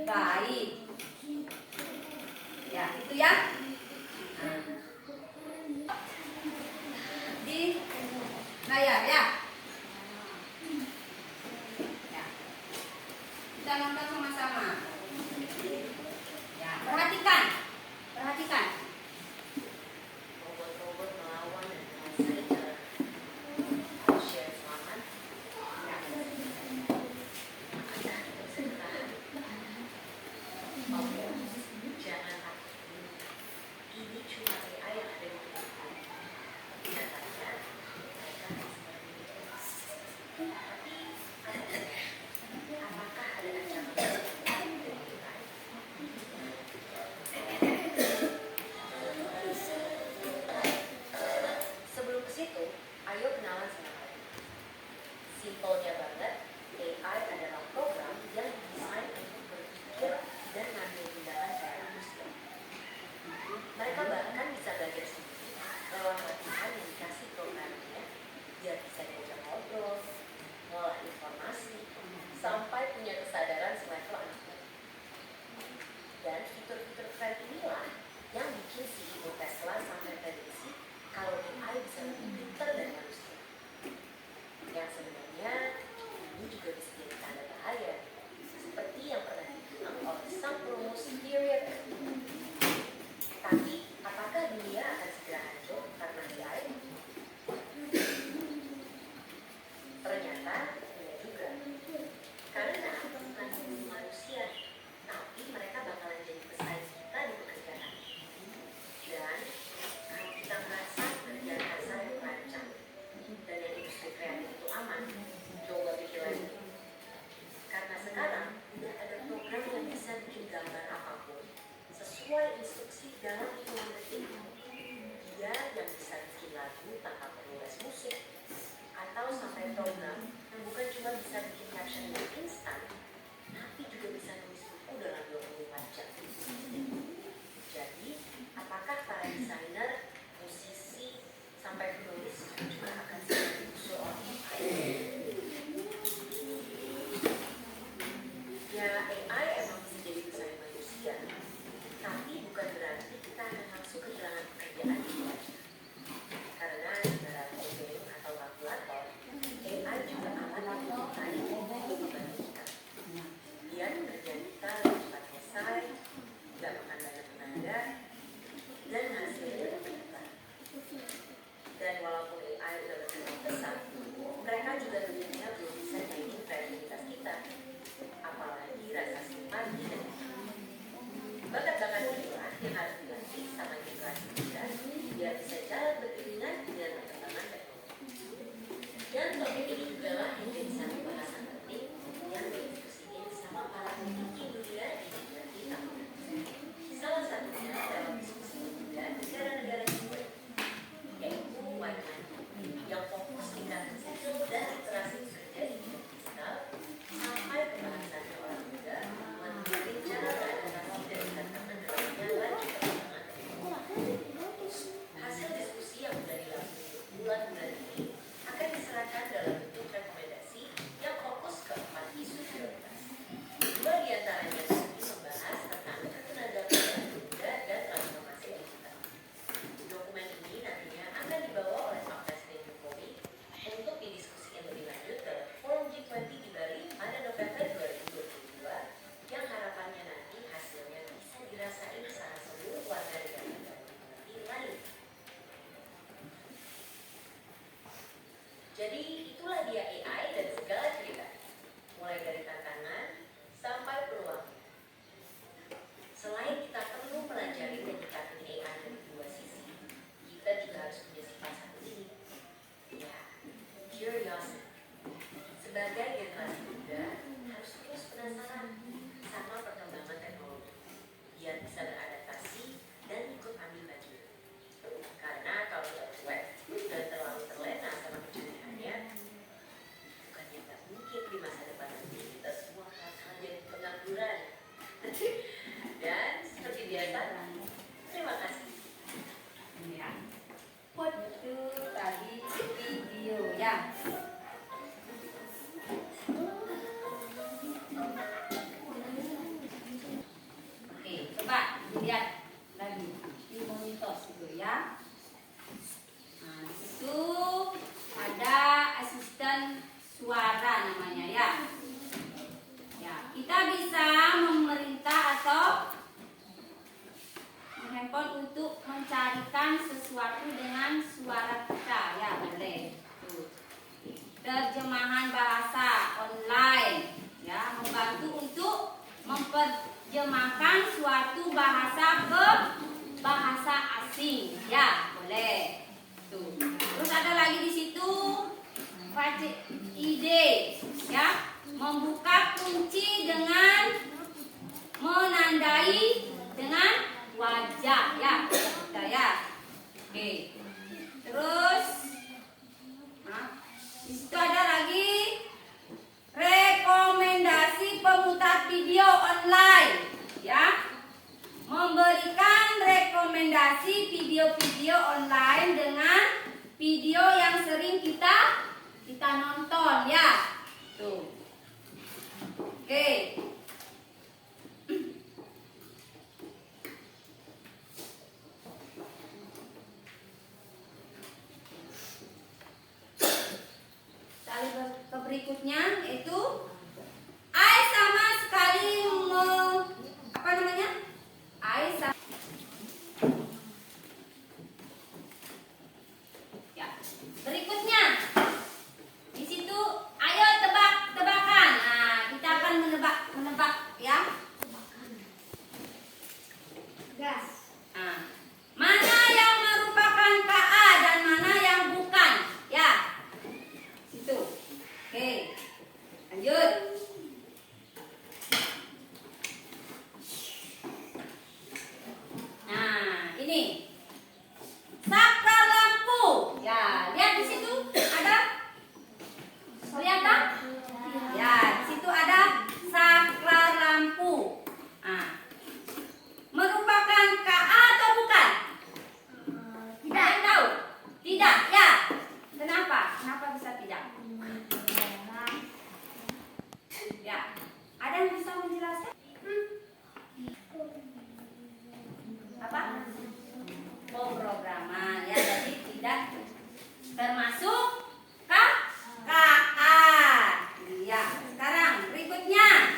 Baik. Ya, itu ya. Di layar ya. Ya. Kita nonton sama-sama. Ya, perhatikan. Perhatikan. Robot-robot melawan dan menguasai jalan manusia yang selamat. Apakah kita bisa bertahan? Oke, jangan takut. Ini cuma AI yang ada di kehidupan. Nyatanya, mereka seperti itu. Tapi, apakah ada ancaman dari AI? Sebelum ke situ, ayo kenalan sama AI. Simpelnya banget, AI adalah program yang didesain untuk berpikir dan ngambil tindakan secara manusia. Mereka bahkan bisa belajar sendiri lewat latihan yang dikasih programnya, biar bisa diajak ngobrol, ngolah informasi, sampai punya kesadaran selevel anak bayi. Dan fitur-fitur keren inilah yang bikin CEO Tesla sampai prediksi kalau AI bisa lebih pintar dari manusia. Yang sebenarnya ini juga bisa jadi tanda bahaya, seperti yang pernah dibilang oleh sang perumus theory of everything. Tapi, apakah dunia akan segera hancur karena AI? Ternyata, iya juga. Karena bukan membunuh manusia, tapi mereka bakalan jadi pesaing kita di pekerjaan. Dan kalau kita merasa pekerjaan kasar yang terancam dan yang industri kreatif itu aman, coba pikir lagi. Karena mencarikan sesuatu dengan suara kita. Ya, boleh. Tuh. Terjemahan bahasa online, ya, membantu untuk memperjemahkan suatu bahasa ke bahasa asing. Ya, boleh. Tuh. Terus ada lagi di situ ide, ya, membuka kunci dengan menandai dengan wajah, ya, kita ya. Oke. Terus, di situ ada lagi rekomendasi pemutar video online, ya, memberikan rekomendasi video-video online dengan video yang sering kita nonton, ya. Tuh. Oke. Ke berikutnya yaitu I sama sekali apa namanya? Ya. Berikutnya di situ ayo tebak-tebakan. Nah, kita akan menebak ya. Gas. Nah, mana yang merupakan KA dan mana yang bukan? Ya. Situ. Oke. Lanjut. Nah, ini saklar lampu. Ya, lihat di situ ada. Kelihatan? Ya, di situ ada saklar lampu. Nah, merupakan KA atau bukan? Tidak. Yang tahu? Tidak. Ya. Kenapa? Kenapa bisa tidak? Ya. Ada yang bisa menjelaskan? Apa? Pemrograman, ya, jadi tidak termasuk KA. Iya, sekarang berikutnya.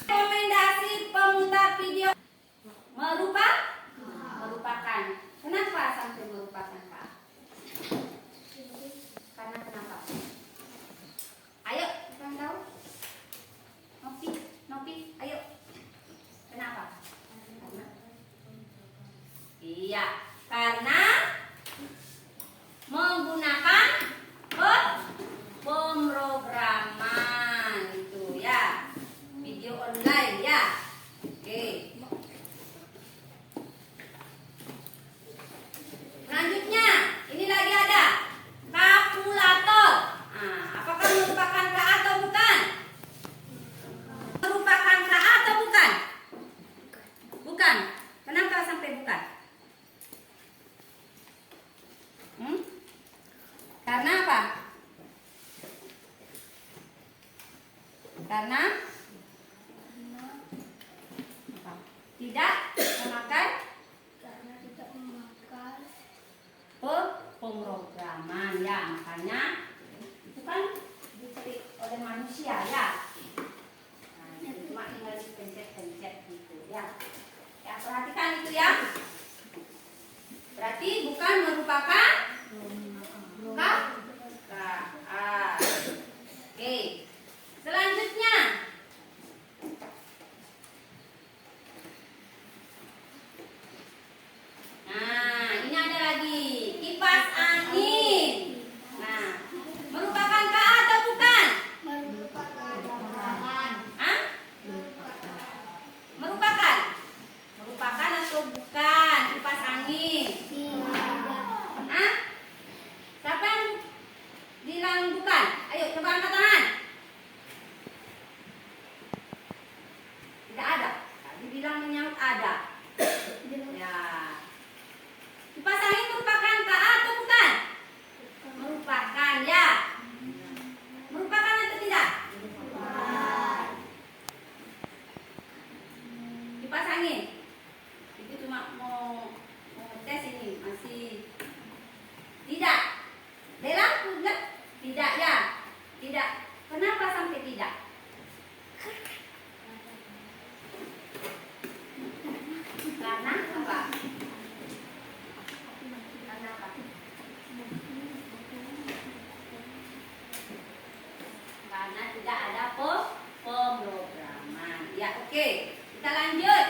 Rekomendasi pemutar video merupakan. Kenapa sampai merupakan, Pak? Karena kenapa? Ayo, kita tahu. Nopi, ayo. Kenapa? Iya, karena menggunakan pemrograman itu, ya. Video online, ya. Oke. Selanjutnya, ini lagi ada kalkulator. Nah, apakah merupakan KA atau bukan? Merupakan KA atau bukan? Bukan. Kenapa sampai bukan? Karena apa? Karena tidak memakai pemrograman, ya, makanya itu kan dicari oleh manusia, ya. Nah, cuma tinggal dipencet-pencet gitu, ya. Ya, perhatikan itu, ya. Berarti bukan merupakan KA. Oke. Selanjutnya, nah, ini ada lagi kipas angin. Nah, merupakan KA atau bukan? Hah? Merupakan? Merupakan atau bukan kipas angin? Hah? kita lanjut.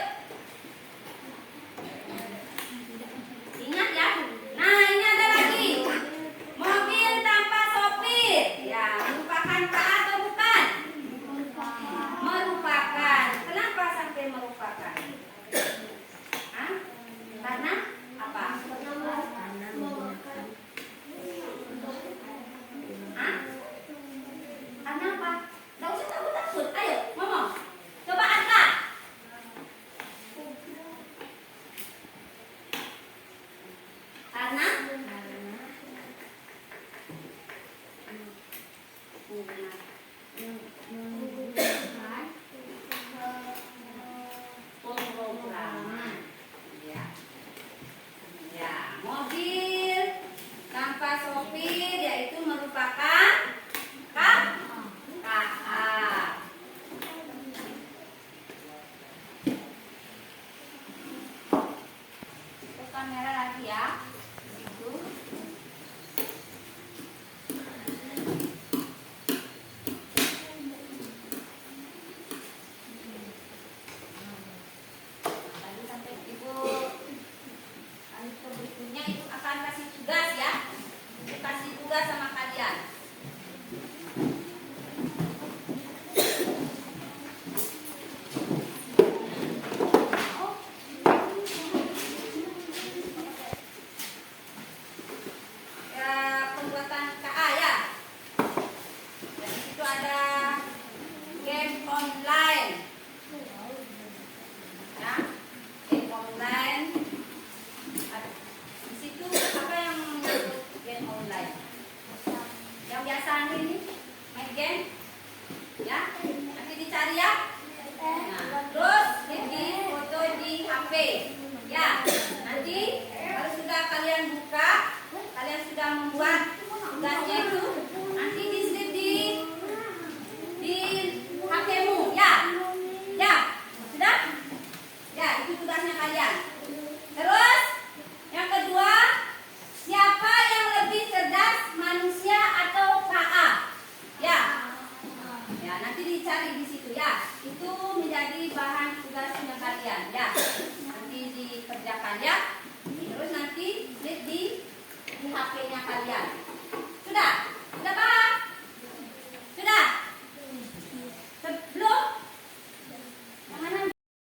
Ingat ya. Nah, ini ada lagi. Mobil tanpa sopir. Ya, merupakan K atau bukan? Merupakan. Kenapa sampai merupakan? Hah? Karena apa? Hah? Karena apa? Gak usah takut-takut. Ayo, ngomong. Coba angkat. Karena pemrograman. Ya. Ya, mobil tanpa sopir yaitu merupakan KA. Ke kamera lagi ya. Itu. Tadi sampai ibu ke berikutnya itu akan kasih tugas ya. Ibu kasih tugas sama kalian. Ya, pembuatan KA ya. Dan di situ ada game online. Ya, game online. Di situ apa yang menyebut game online? Yang biasa ini main game, ya. Nanti dicari ya. Nah, terus di foto di HP. Ya, nanti kalau sudah kalian buka, kalian sudah membuat tugasnya itu, nanti di slip di HP-mu, ya. Ya, sudah? Ya, itu tugasnya kalian. Terus yang kedua, siapa yang lebih cerdas, manusia atau KA? Ya. Ya, nanti dicari di situ ya. Itu menjadi bahan tugasnya kalian ya. Nanti dikerjakan ya. Terus nanti lihat di HP-nya kalian.